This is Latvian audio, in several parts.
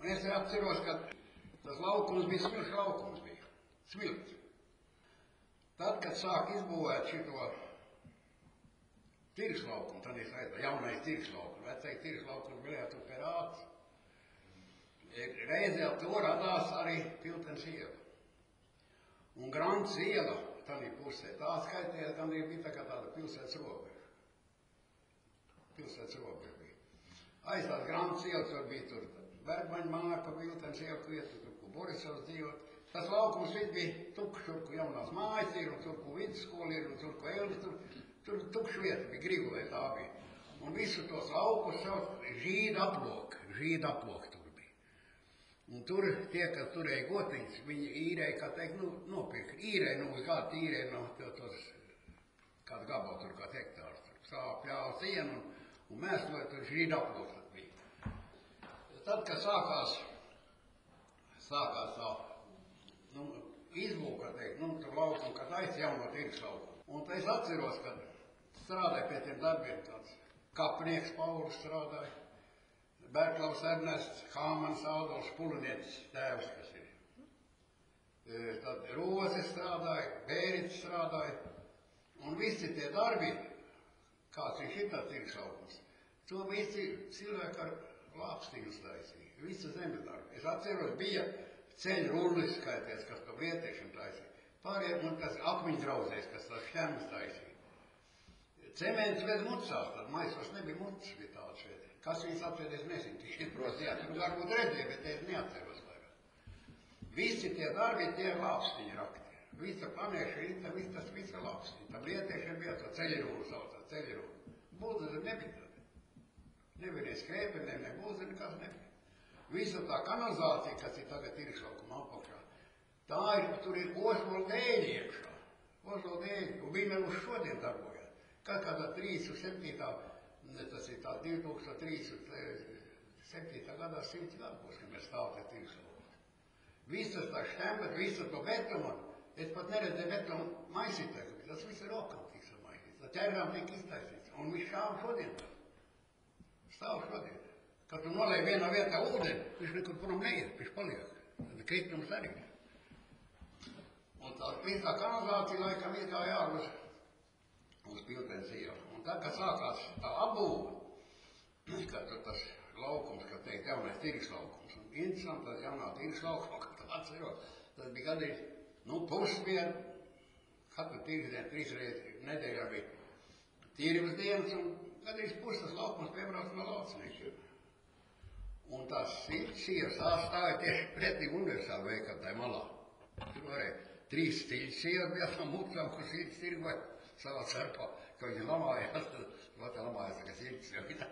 Un es atceros, ka tas laukums bija smilšu laukums bija. Smilts. Tad, kad sāk izbūvēt šito tirgslaukumu, tad es redzu, jaunais tirgslaukums, vecais tirgslaukums bija tur pie rāds. Reizē ap to radās arī Piltenes iela. Un Grants iela, tādā pusē, tā skaitījās, gan bija tā kā tāda pilsētas robeža. Pilsētas robeža bija. Aiz tās Grants ielas, tur bija tur Bergmaņa māja pa Piltenes ielu vietu, tur, kur Borisovs dzīvot. Tas laukums viss bija tukšs, tur, kur jaunās mājas ir, un tur, kur vidusskola ir, un tur, kur Elvis, tur tukšs vieta bija, Grigulē tā bija. Un visu tos laukus sauc žīda aploki tur bija. Un tur tie, kas turēja gotiņas, viņi īrēja, kā teikt, nopirka. Īrēja, uz gadu īrēja no tos, kādu gabalu tur, kāds hektārs. Sāva pļāva sienu un mēsloja tur žīda aploki bija. Tad, kad sākās tā, izlūka, teikt, tur laukumu, kad aizjauno tirgslaukumu. Un es atceros, kad strādāja pie tiem darbiem tāds kapnieks Paulis strādāja, Berklavs Ernests, Hāmans Ādolfs, Pulinietis tēvs, kas ir. Tad Roze strādāja, Bērits strādāja, un visi tie darbi, kāds ir šitas tirgslaukums, to visi cilvēki ar lāpstīnu taisīja, visu zemes darbu. Es atceros, bija ceļu rullis skaities, kas to lietiešanu taisīja. Pārējiem un tas akmeņu drauzēs, kas tās šķēmas taisīja. Cements ved mucās, tad maisos nebija mucas, bija tāda šeit. Kas viņas atcerēs, nezinu, tieši prosti, jā, tur varbūt redzēja, bet es neatceros vairāk. Visi tie darbi, tie lāpstiņi rakti. Visa panieša rīta, visa lāpstiņi. Tam lietiešiem bija to ceļirūlu saucā, ceļirūlu. Būdzi nebija tādi. Nebija ne skrēpeni, ne būdzi, nekas nebija. Visa tā kanalizācija, kas ir tagad tirgslaukuma apakšā, tā ir, tur ir Ozola dēļi iekšā. Ozola dēļi, un viņi vēl uz šodien darbojās. Kādā 37. Tas ir tā 2037. Gadā 100 darbos, kad mēs stāvot tirgslaukuma. Visas tā šķembet, visu to betonu, es pat neredzēju betonu maisītāju, tas viss ir rokam tiks maisīts. Tā ķērām tiek iztaisīts, un viņš šāv šodien. Stāv šodien. Kad tu nolēji vienā vietā ūdeni, viņš nekur prom neiet, viņš paliek. Tad kritums arī. Un tā visā kanalizācija laikam izgāja uz Piltenes ielu. Un tad, kad sākās tā apbūve, kad tas laukums, kad teikt, jaunais tirgslaukums. Un interesanti, tas jaunā tirgslaukuma, kad tā atceros, tas bija gadījis, pusdienu, katru tirgdienu, 3 reizes nedēļā bija tirgus dienas, un gadījis tas laukums piebrauc no lauciniekiem. Un tās sievas stāja tieši pretī universāli veikalu tajā malā. Tur varēja 3 stiļas sievas bija tam mucām, kur sirds tirgoja savā starpā, ka viņi lamājās, tad lamājās, ka sirds jau ir tā.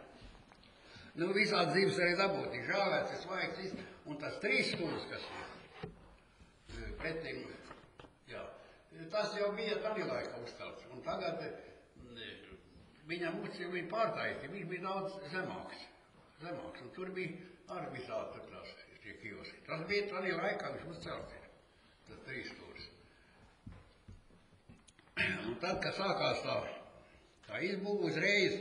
Visādi dzīves arī dabūt, ir žāvēts, ir svaigs, un tas 3 stūrs, kas ir pretīm, jā, tas jau bija tādā laika uzstāts. Un tagad viņam muci bija pārtaisīja, viņš bija daudz zemāks. Un tur bija arī visādi tās tie kioski. Tas bija tādā laikā, viņš uzcelts ir, tas 3 stūrs. Un tad, kad sākās tā izbūve uzreiz,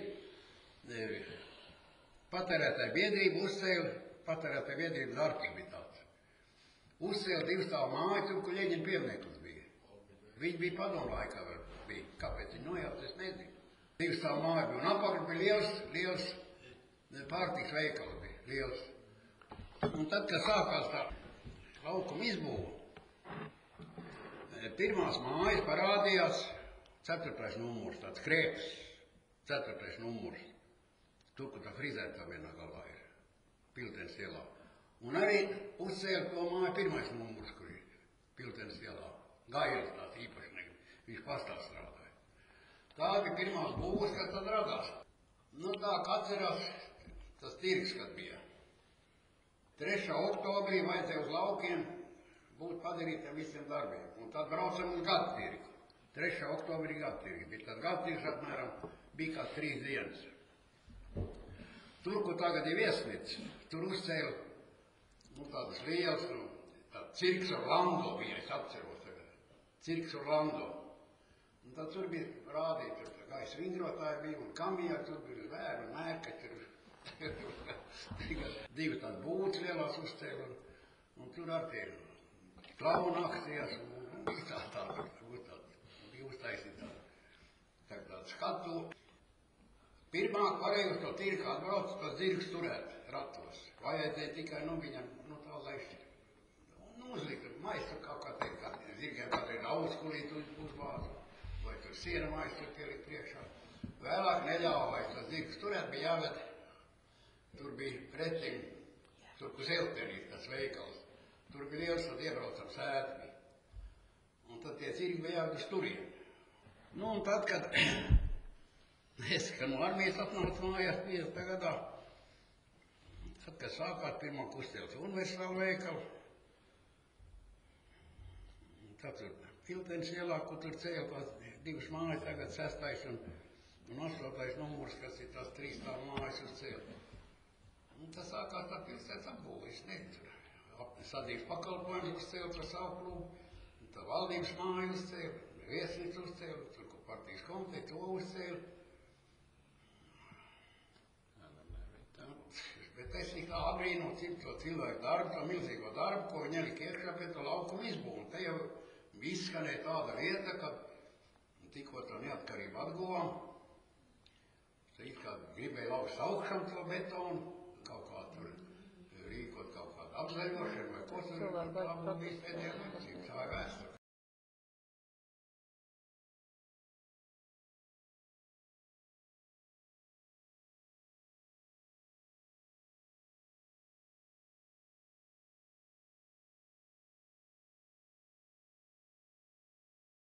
patērētāju biedrība uzcēla, patērētāju biedrības darbs bija tāds. Uzcēla 2 stāvu māju, tur, kur Ļeņina piemineklis bija. Viņi bija padomu laikā, bija. Kāpēc viņi nojauc, es nezinu. 2 stāvu māju bija, un apakš bija liels pārtiks veikali bija, liels. Un tad, kad sākās tā laukuma izbūve, pirmās mājas parādījās 4. numurs, tāds krēps, 4. numurs. Tur, kur tā frizētā vienā galā ir, Piltenes ielā. Un arī uzcēla to māju 1. numurs, kur ir Piltenes ielā. Gailis tāds īpašnieks, viņš pastā strādāja. Tā bija pirmās būvas, kad tad radās. Tā, kā atcerās, tas tirgs, kad bija. 3. oktobrī vajadzēja uz laukiem būt padarītiem visiem darbiem. Un tad braucam uz gadu tirgu. 3. oktobrī gadu tirgi bija. Tad gadu tirgs apmēram bija kā 3 dienas. Tur, kur tagad ir viesnīca, tur uzcēla tādas lielas, cirks Orlando bija, es atceros tagad. Cirks Orlando. Un tad tur bija rādīti, gaisa vingrotāji bija un kamija, tur bija zvēri un mērkaķi. Divi tādi būti lielās uzcēla, un tur ar tie klauna akcijas, un tā bija uztaisīta tāda skatu. Pirmā varēja uz to tirku atbrauc, tos zirgus turēt ratos. Vajadzēja tikai, viņam, tā lai uzlikt maistu kaut kā teikt, kā zirgiem kādreiz auzkulīt uzbāzu, vai tur siena maistu pielikt priekšā. Vēlāk neļāva vairs tos zirgus turēt, bija jāved. Tur bija pretim, tur uz Eltenīt, tas veikals. Tur bija liels, tad iebraucam sētni. Un tad tie zirgi bija jāved uz turieni. Un tad, kad no armijas atnāca mājās 50. gadā, tad, kad sākās pirmā kustības universāla veikala, tad tur Piltenes ielā, kur tur cēla tās divas mājas, tagad 6. un 8. numurs, kas ir tās 3 stāvu mājas uz cēla. Un tas sākās tā pilsētas apbūvis, sadzīves pakalpojums uzcēla par savu klubu, tā valdības māju uzcēla, viesnīcu uzcēla, tur, kur partijas komiteja, to uzcēla. Bet es tā abrīnu to cilvēku darbu, to milzīgo darbu, ko viņi ielika iekšā pie to laukumu izbūvu. Te jau izskanēja tāda lieta, ka tikko to neatkarību atguvām, tad it kā gribēja lauzt augšam to betonu, kaut kā tur rīkot kaut kādu apzaļošanu vai ko tur, tā būtu bijis pēdējā līdzība, tā ir vēsture.